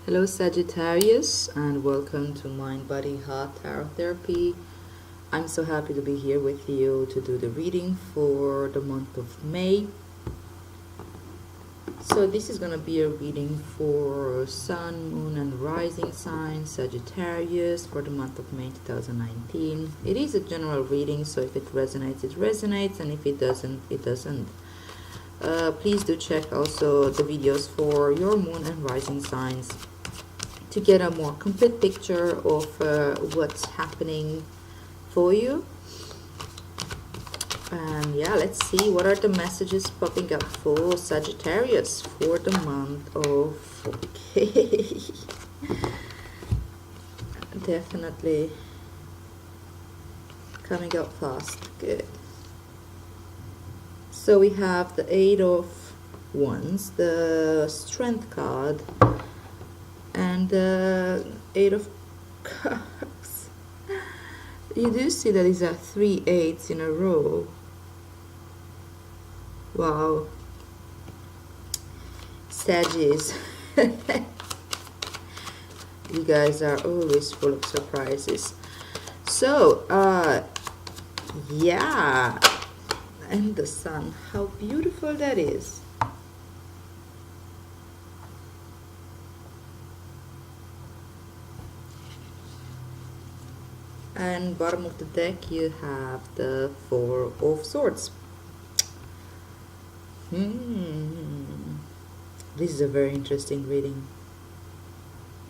Hello Sagittarius, and welcome to Mind Body Heart Tarot Therapy. I'm so happy to be here with you to do the reading for the month of May. So this is going to be a reading for Sun, Moon and Rising sign Sagittarius for the month of May 2019. It is a general reading, so if it resonates, and if it doesn't, it doesn't. Please do check also the videos for your Moon and Rising signs to get a more complete picture of what's happening for you. And yeah, let's see what are the messages popping up for Sagittarius for the month of okay. Definitely coming up fast. Good. So we have the Eight of Wands, the Strength card, and the Eight of Cups. You do see that these are 3 eights in a row. Wow. Saggies. You guys are always full of surprises. So, yeah. And the sun. How beautiful that is. And bottom of the deck you have the Four of Swords. This is a very interesting reading.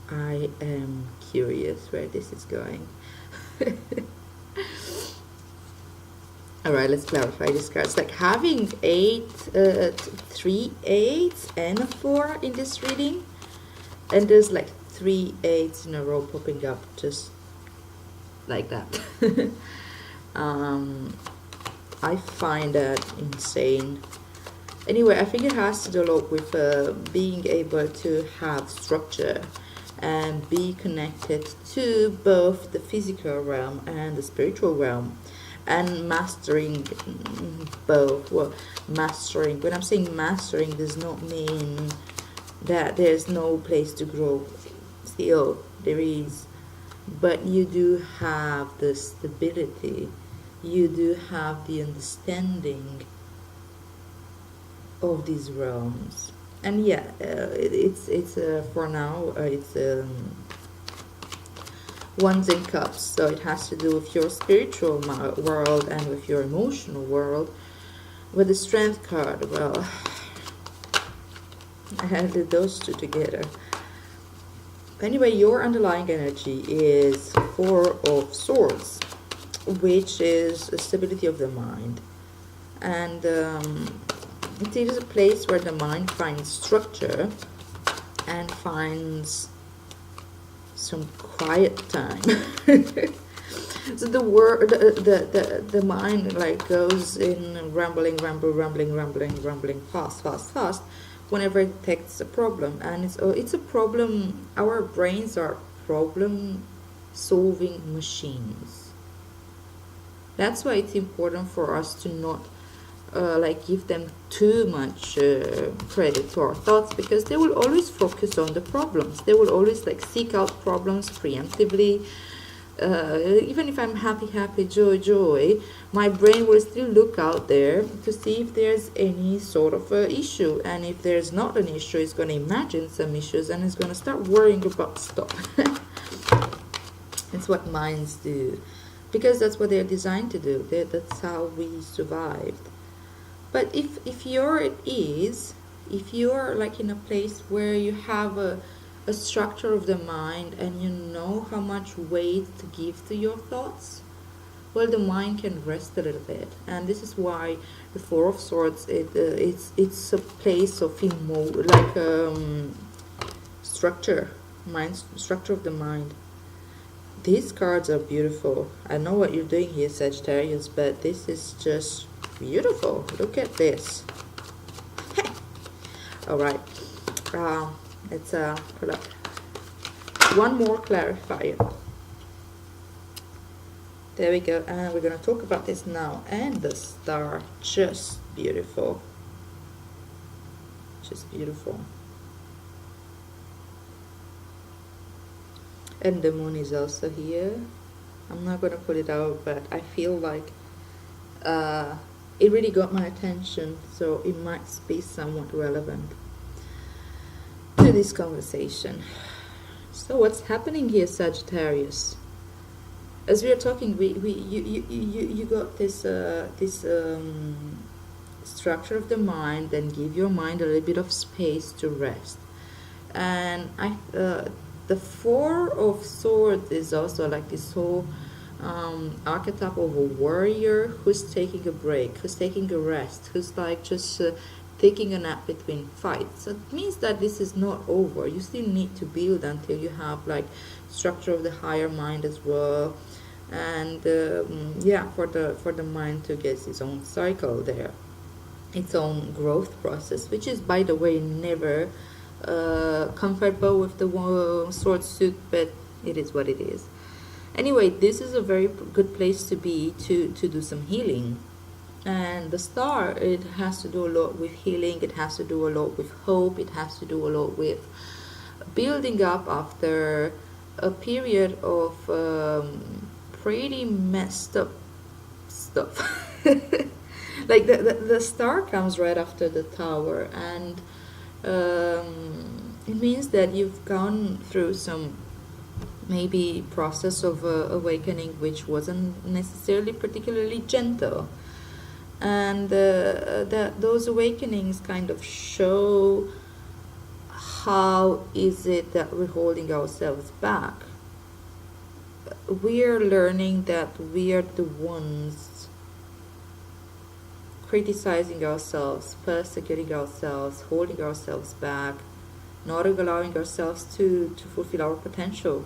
I am curious where this is going. Alright, let's clarify this card. It's like having 3 eights and a 4 in this reading. And there's like 3 eights in a row popping up just like that. I find that insane. Anyway, I think it has to do a lot with being able to have structure and be connected to both the physical realm and the spiritual realm, and mastering both. Well, mastering, when I'm saying mastering, does not mean that there's no place to grow. Still there is, but you do have the stability, you do have the understanding of these realms. And yeah, it's for now it's Wands and Cups, so it has to do with your spiritual world and with your emotional world. With the Strength card, well, I added those two together. Anyway, your underlying energy is Four of Swords, which is a stability of the mind. And it is a place where the mind finds structure and finds some quiet time. So the mind like goes in rambling fast whenever it detects a problem. And it's a problem. Our brains are problem solving machines. That's why it's important for us to not like give them too much credit to our thoughts, because they will always focus on the problems. They will always like seek out problems preemptively. Even if I'm happy, joy, my brain will still look out there to see if there's any sort of issue. And if there's not an issue, it's going to imagine some issues and it's going to start worrying about stuff. It's what minds do, because that's what they're designed to do. That's how we survived. But if you're at ease, if you're like in a place where you have a structure of the mind and you know how much weight to give to your thoughts, well, the mind can rest a little bit. And this is why the Four of Swords, it's a place of structure, structure of the mind. These cards are beautiful. I know what you're doing here, Sagittarius, but this is just beautiful. Look at this. All right, let's pull up one more clarifier. There we go, and we're going to talk about this now. And the Star, just beautiful, just beautiful. And the moon is also here. I'm not gonna put it out, but I feel like uh, it really got my attention, so it might be somewhat relevant to this conversation. So what's happening here, Sagittarius? As we are talking, you got this structure of the mind, and give your mind a little bit of space to rest. And the Four of Swords is also like this whole archetype of a warrior who's taking a break, who's taking a rest, who's like just taking a nap between fights. So it means that this is not over. You still need to build until you have like structure of the higher mind as well, and yeah, for the mind to get its own cycle there, its own growth process, which is, by the way, never comfortable with the sword suit, but it is what it is. Anyway, this is a very good place to be to do some healing. And the star, it has to do a lot with healing, it has to do a lot with hope, it has to do a lot with building up after a period of pretty messed up stuff. Like the star comes right after the tower, and it means that you've gone through some maybe process of awakening which wasn't necessarily particularly gentle, and those awakenings kind of show how is it that we're holding ourselves back. We're learning that we are the ones criticizing ourselves, persecuting ourselves, holding ourselves back, not allowing ourselves to fulfill our potential.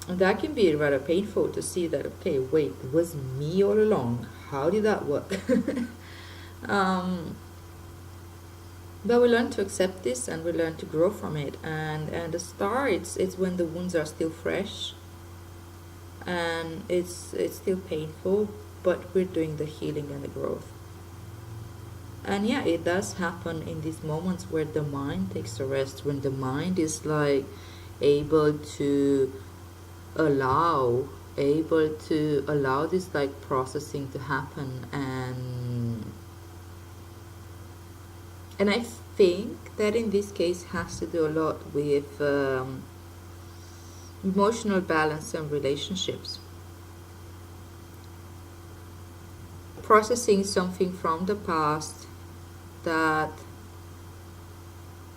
And that can be rather painful to see that, okay, wait, it was me all along. How did that work? But we learn to accept this, and we learn to grow from it. And the star, it's when the wounds are still fresh, and it's still painful, but we're doing the healing and the growth. And yeah, it does happen in these moments where the mind takes a rest, when the mind is like able to allow this like processing to happen. And I think that in this case has to do a lot with emotional balance and relationships. Processing something from the past that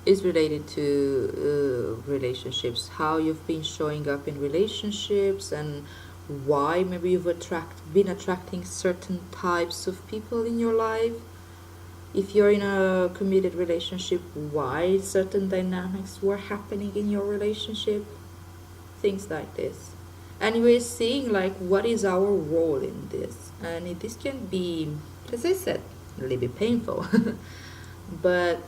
is related to relationships, how you've been showing up in relationships, and why maybe you've been attracting certain types of people in your life. If you're in a committed relationship, why certain dynamics were happening in your relationship, things like this. And we're seeing like what is our role in this, and this can be, as I said, a little bit painful. But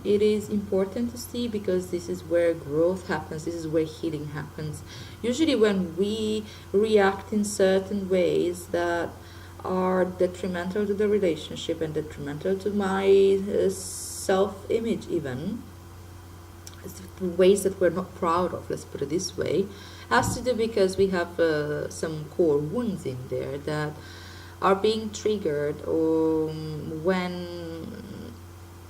it is important to see, because this is where growth happens, this is where healing happens. Usually when we react in certain ways that are detrimental to the relationship and detrimental to my self-image even, ways that we're not proud of, let's put it this way, has to do because we have some core wounds in there that are being triggered, or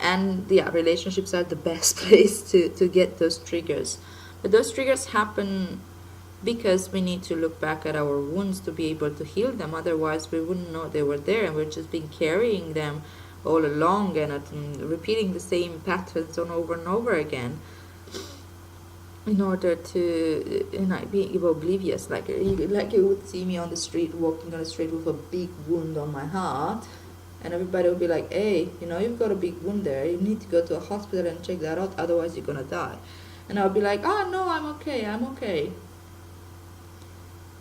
and yeah, relationships are the best place to get those triggers. But those triggers happen because we need to look back at our wounds to be able to heal them. Otherwise we wouldn't know they were there, and we've just been carrying them all along and repeating the same patterns over and over again in order to be oblivious. Like you would see me on the street, walking on the street with a big wound on my heart, and everybody would be like, hey, you've got a big wound there, you need to go to a hospital and check that out, otherwise you're gonna die. And I would be like, oh no, I'm okay.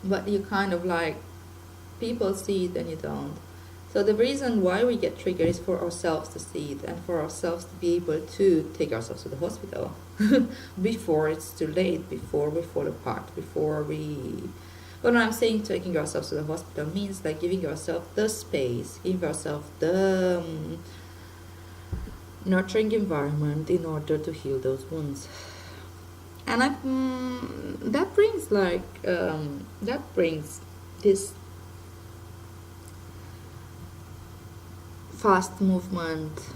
But you kind of like, people see it and you don't. So the reason why we get triggered is for ourselves to see it, and for ourselves to be able to take ourselves to the hospital before it's too late, before we fall apart, before we... But when I'm saying taking ourselves to the hospital means like giving ourselves the space, giving ourselves the nurturing environment in order to heal those wounds. And that brings this fast movement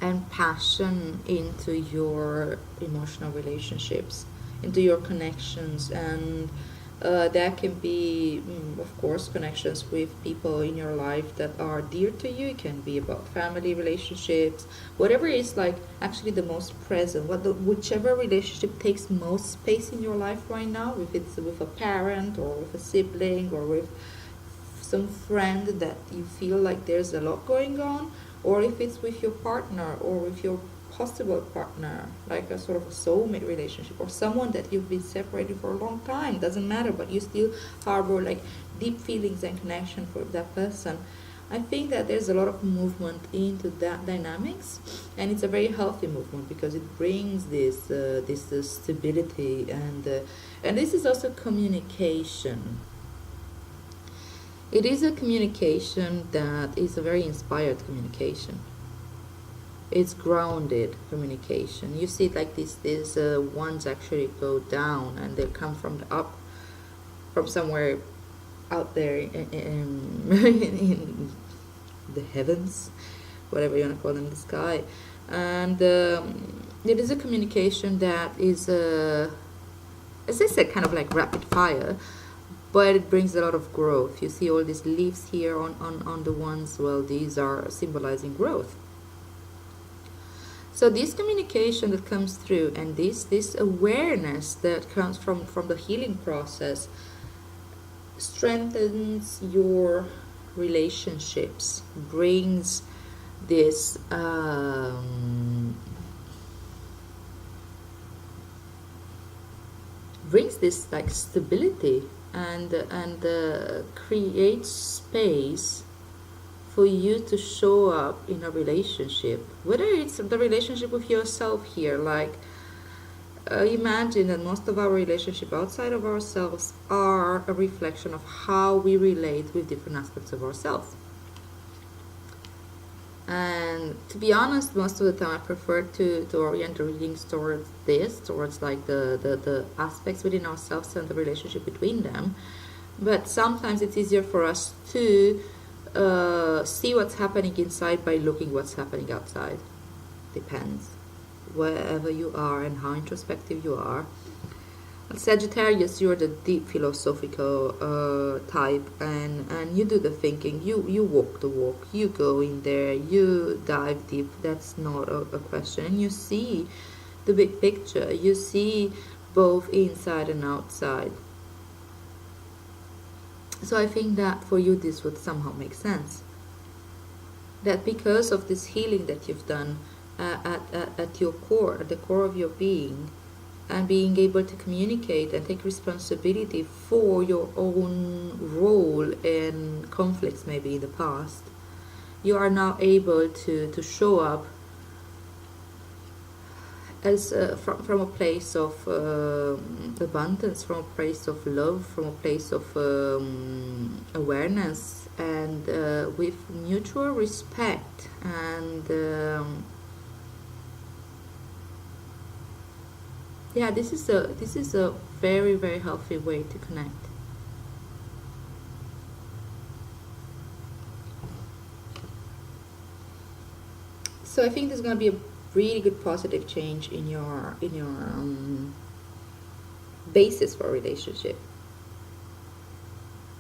and passion into your emotional relationships, into your connections, and that can be, of course, connections with people in your life that are dear to you. It can be about family relationships, whatever is like actually the most present, whichever relationship takes most space in your life right now, if it's with a parent or with a sibling or with some friend that you feel like there's a lot going on, or if it's with your partner or with your possible partner, like a sort of a soulmate relationship, or someone that you've been separated for a long time, doesn't matter, but you still harbor like deep feelings and connection for that person. I think that there's a lot of movement into that dynamics, and it's a very healthy movement because it brings this stability, and this is also communication. It is a communication that is a very inspired communication. It's grounded communication. You see it like this. These ones actually go down and they come from the up, from somewhere out there in the heavens, whatever you want to call them, the sky. And it is a communication that is, as I said, kind of like rapid fire, but it brings a lot of growth. You see all these leaves here on the ones, well, these are symbolizing growth. So this communication that comes through, and this awareness that comes from the healing process, strengthens your relationships, brings this like stability, and creates space for you to show up in a relationship, whether it's the relationship with yourself here, like imagine that most of our relationship outside of ourselves are a reflection of how we relate with different aspects of ourselves. And to be honest, most of the time I prefer to orient the readings towards like the aspects within ourselves and the relationship between them. But sometimes it's easier for us to see what's happening inside by looking what's happening outside. Depends wherever you are and how introspective you are. Sagittarius, you're the deep philosophical type, and you do the thinking, you walk the walk, you go in there, you dive deep. That's not a question. And you see the big picture, you see both inside and outside. So I think that for you this would somehow make sense. That because of this healing that you've done at your core, at the core of your being, and being able to communicate and take responsibility for your own role in conflicts maybe in the past, you are now able to show up as from a place of abundance, from a place of love, from a place of awareness, and with mutual respect, and yeah, this is a very, very healthy way to connect. So I think there's going to be a really good positive change in your basis for a relationship.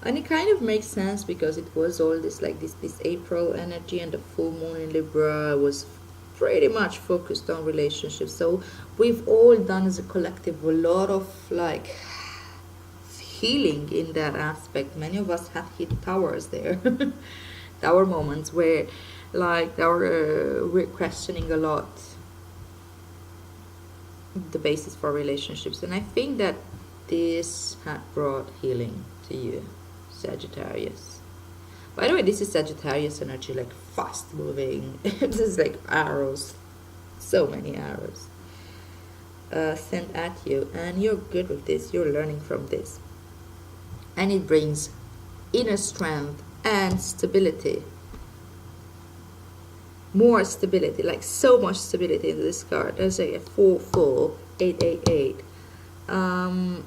And it kind of makes sense because it was all this like this April energy, and the full moon in Libra was pretty much focused on relationships. So we've all done as a collective a lot of like healing in that aspect. Many of us have hit towers there. Tower moments where like we're questioning a lot the basis for relationships, and I think that this had brought healing to you, Sagittarius. By the way, this is Sagittarius energy, like fast moving. This is like arrows, so many arrows sent at you, and you're good with this, you're learning from this, and it brings inner strength and stability. More stability, like so much stability into this card. There's like a 4-4, 8-8-8. Um,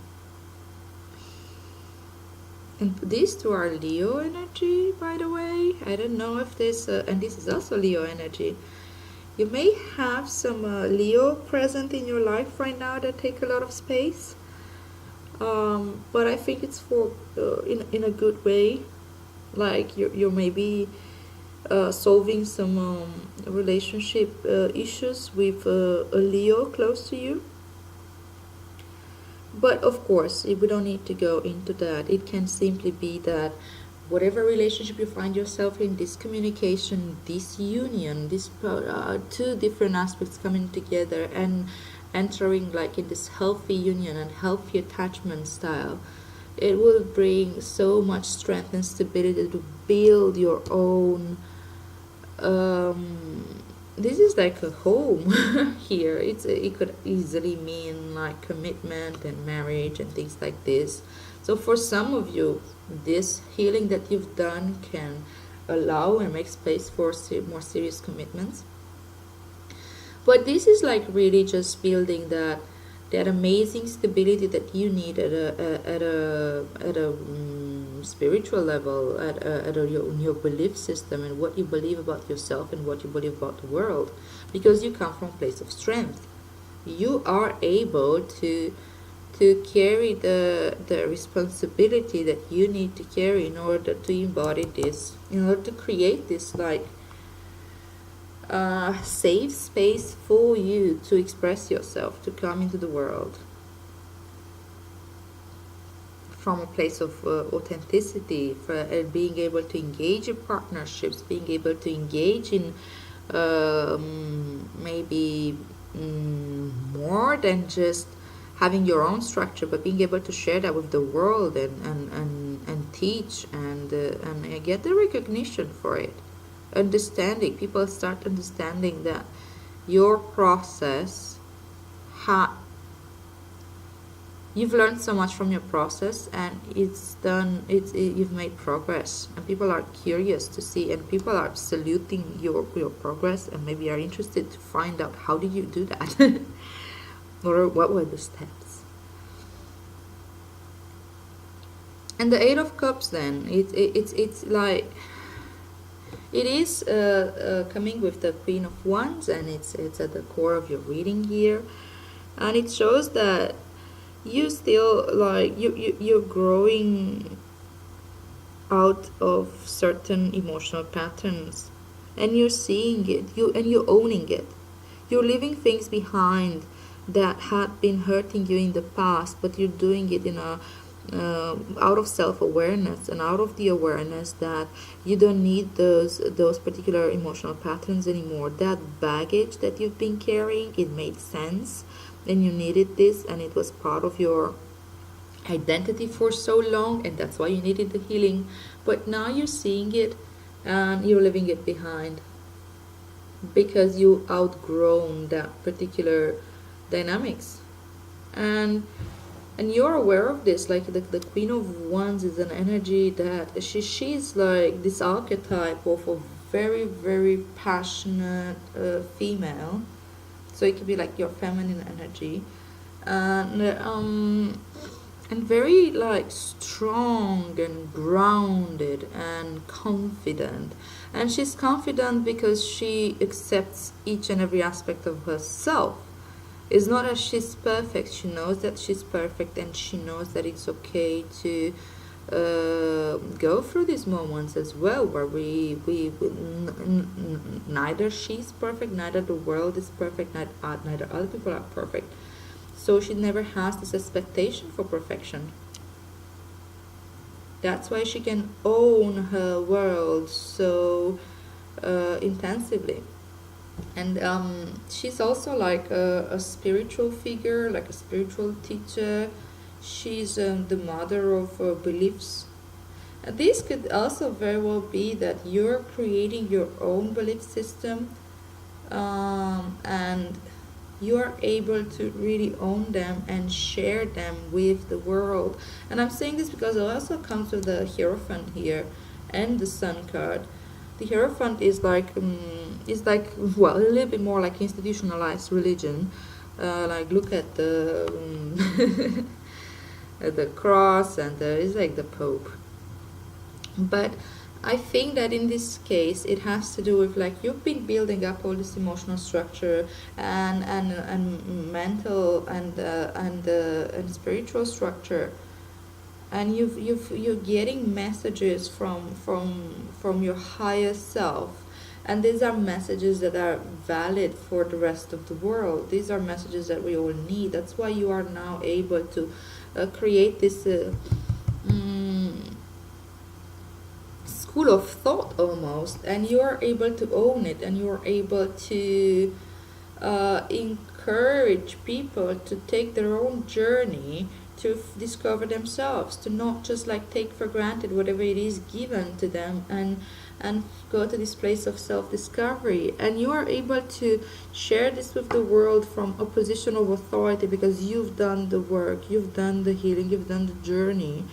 and these two are Leo energy, by the way. I don't know if this, and this is also Leo energy. You may have some Leo present in your life right now that take a lot of space. But I think it's for in a good way. Like you're maybe solving some relationship issues with a Leo close to you. But of course, we don't need to go into that. It can simply be that whatever relationship you find yourself in, this communication, this union, this two different aspects coming together and entering like in this healthy union and healthy attachment style, it will bring so much strength and stability to build your own this is like a home here. It could easily mean like commitment and marriage and things like this. So for some of you, this healing that you've done can allow and make space for more serious commitments. But this is like really just building that amazing stability that you need at a spiritual level, in your belief system and what you believe about yourself and what you believe about the world, because you come from a place of strength. You are able to carry the responsibility that you need to carry in order to embody this, in order to create this like safe space for you to express yourself, to come into the world from a place of authenticity, for being able to engage in partnerships, being able to engage in maybe more than just having your own structure, but being able to share that with the world and teach and get the recognition for it. Understanding, people start understanding that your process you've learned so much from your process, and you've made progress, and people are curious to see, and people are saluting your progress, and maybe are interested to find out how did you do that or what were the steps. And the Eight of Cups, then it's like it is coming with the Queen of Wands, and it's at the core of your reading here, and it shows that you still like you're growing out of certain emotional patterns, and you're seeing it, you're owning it. You're leaving things behind that had been hurting you in the past, but you're doing it in a out of self-awareness and out of the awareness that you don't need those particular emotional patterns anymore. That baggage that you've been carrying, it made sense, and you needed this, and it was part of your identity for so long, and that's why you needed the healing. But now you're seeing it and you're leaving it behind because you outgrown that particular dynamics, and you're aware of this. Like the Queen of Wands is an energy that she's like this archetype of a very, very passionate female. So it could be like your feminine energy, and very like strong and grounded and confident. And she's confident because she accepts each and every aspect of herself. It's not that she's perfect. She knows that she's perfect, and she knows that it's okay to go through these moments as well, where neither she's perfect, neither the world is perfect, neither other people are perfect. So she never has this expectation for perfection. That's why she can own her world so intensively. And she's also like a spiritual figure, like a spiritual teacher. She's the mother of beliefs. And this could also very well be that you're creating your own belief system, and you are able to really own them and share them with the world. And I'm saying this because it also comes with the Hierophant here and the Sun card. The Hierophant is like well, a little bit more like institutionalized religion, Like look at the at the cross, and it's like the Pope. But I think that in this case it has to do with like you've been building up all this emotional structure and mental and spiritual structure, and you're getting messages from your higher self, and these are messages that are valid for the rest of the world. These are messages that we all need. That's why you are now able to create this mm, school of thought almost, and you are able to own it, and you are able to encourage people to take their own journey to discover themselves, to not just like take for granted whatever it is given to them, and go to this place of self-discovery. And you are able to share this with the world from a position of authority, because you've done the work, you've done the healing, you've done the journey,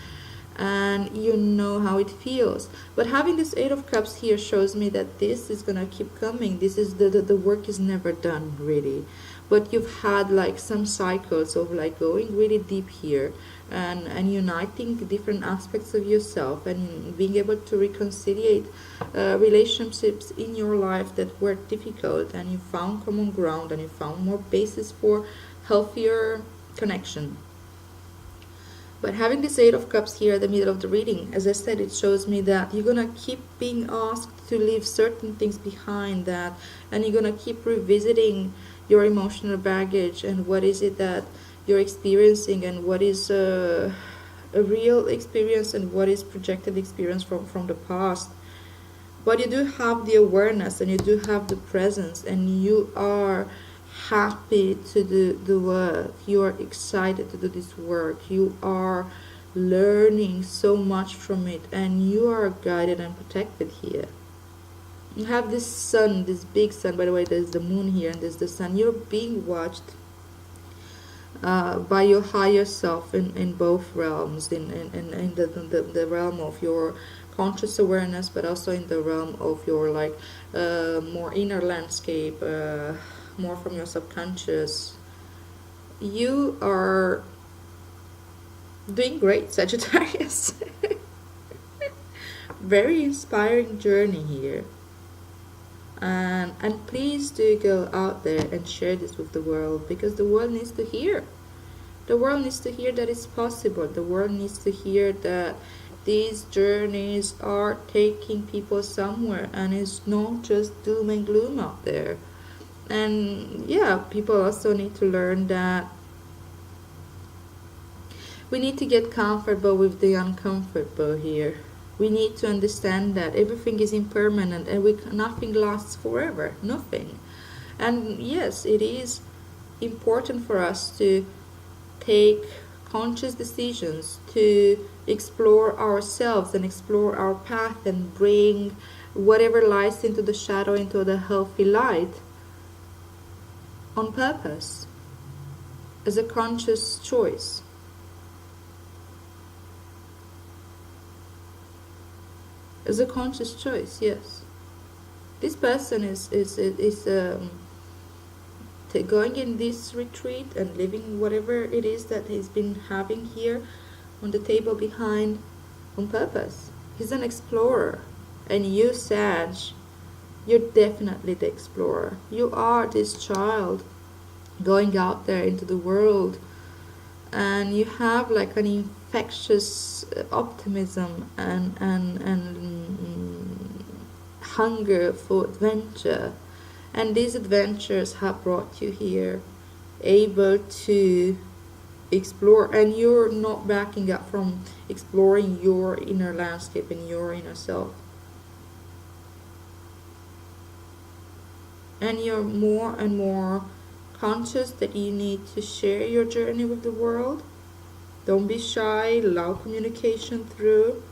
and you know how it feels. But having this Eight of Cups here shows me that this is gonna keep coming. This is the work is never done really, but you've had like some cycles of like going really deep here, and uniting different aspects of yourself, and being able to reconciliate relationships in your life that were difficult, and you found common ground, and you found more basis for healthier connection. But having this Eight of Cups here at the middle of the reading, as I said, it shows me that you're gonna keep being asked to leave certain things behind, that, and you're gonna keep revisiting your emotional baggage, and what is it that you're experiencing, and what is a real experience, and what is projected experience from the past. But you do have the awareness, and you do have the presence, and you are happy to do the work. You are excited to do this work. You are learning so much from it, and you are guided and protected here. You have this sun, this big sun. By the way, there's the moon here and there's the sun. You're being watched by your higher self in both realms, in the realm of your conscious awareness, but also in the realm of your like more inner landscape, more from your subconscious. You are doing great, Sagittarius. Very inspiring journey here. And please do go out there and share this with the world, because the world needs to hear. The world needs to hear that it's possible. The world needs to hear that these journeys are taking people somewhere, and it's not just doom and gloom out there. And yeah, people also need to learn that we need to get comfortable with the uncomfortable here. We need to understand that everything is impermanent, and nothing lasts forever. Nothing. And yes, it is important for us to take conscious decisions, to explore ourselves and explore our path, and bring whatever lies into the shadow into the healthy light on purpose, as a conscious choice. As a conscious choice, yes. This person is going in this retreat and living whatever it is that he's been having here on the table behind on purpose. He's an explorer. And you, Sag, you're definitely the explorer. You are this child going out there into the world, and you have like an infectious optimism and hunger for adventure, and these adventures have brought you here, able to explore, and you're not backing up from exploring your inner landscape and your inner self. And you're more and more conscious that you need to share your journey with the world. Don't be shy, allow communication through,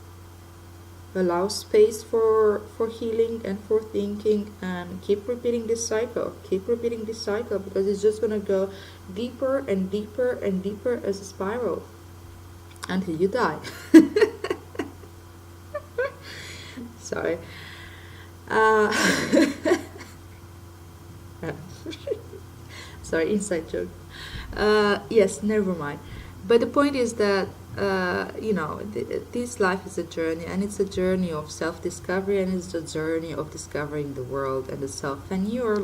allow space for healing and for thinking, and keep repeating this cycle. Keep repeating this cycle, because it's just going to go deeper and deeper and deeper as a spiral until you die. Sorry. Sorry, inside joke. Yes, never mind. But the point is that this life is a journey, and it's a journey of self-discovery, and it's a journey of discovering the world and the self. And you're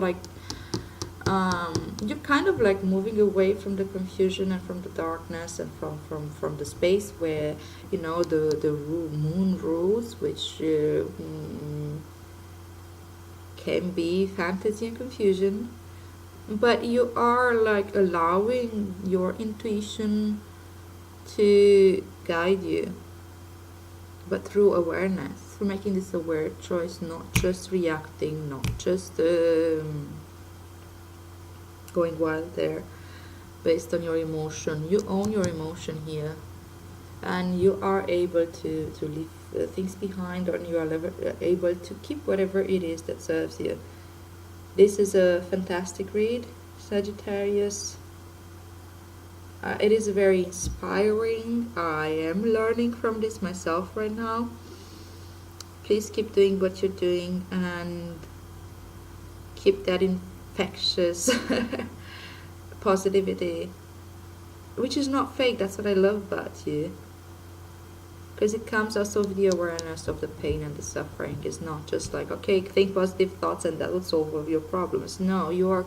kind of like moving away from the confusion and from the darkness and from the space where the moon rules, which can be fantasy and confusion, but you are like allowing your intuition to guide you, but through awareness, through making this aware choice, not just reacting, not just going wild there based on your emotion. You own your emotion here, and you are able to leave things behind, or you are able to keep whatever it is that serves you. This is a fantastic read, Sagittarius. It is very inspiring. I am learning from this myself right now. Please keep doing what you're doing and keep that infectious positivity, which is not fake. That's what I love about you, because it comes also with the awareness of the pain and the suffering. It's not just like, okay, think positive thoughts and that will solve all your problems. No, you are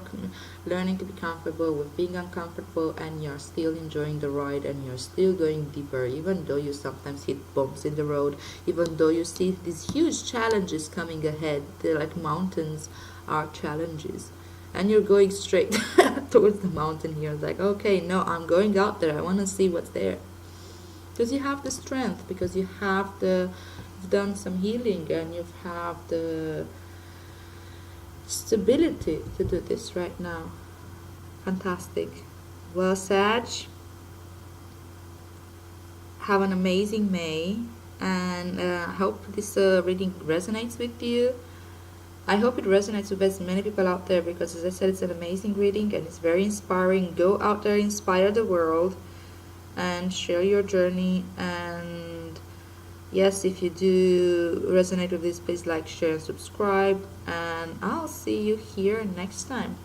learning to be comfortable with being uncomfortable, and you're still enjoying the ride, and you're still going deeper, even though you sometimes hit bumps in the road, even though you see these huge challenges coming ahead. They're like mountains are challenges, and you're going straight towards the mountain here. Like, okay, no, I'm going out there. I want to see what's there. Because you have the strength, because you've done some healing, and you have the stability to do this right now. Fantastic. Well, Sag, have an amazing May, and I hope this reading resonates with you. I hope it resonates with as many people out there, because as I said, it's an amazing reading and it's very inspiring. Go out there, inspire the world, and share your journey. And yes, if you do resonate with this, please like, share, and subscribe, and I'll see you here next time.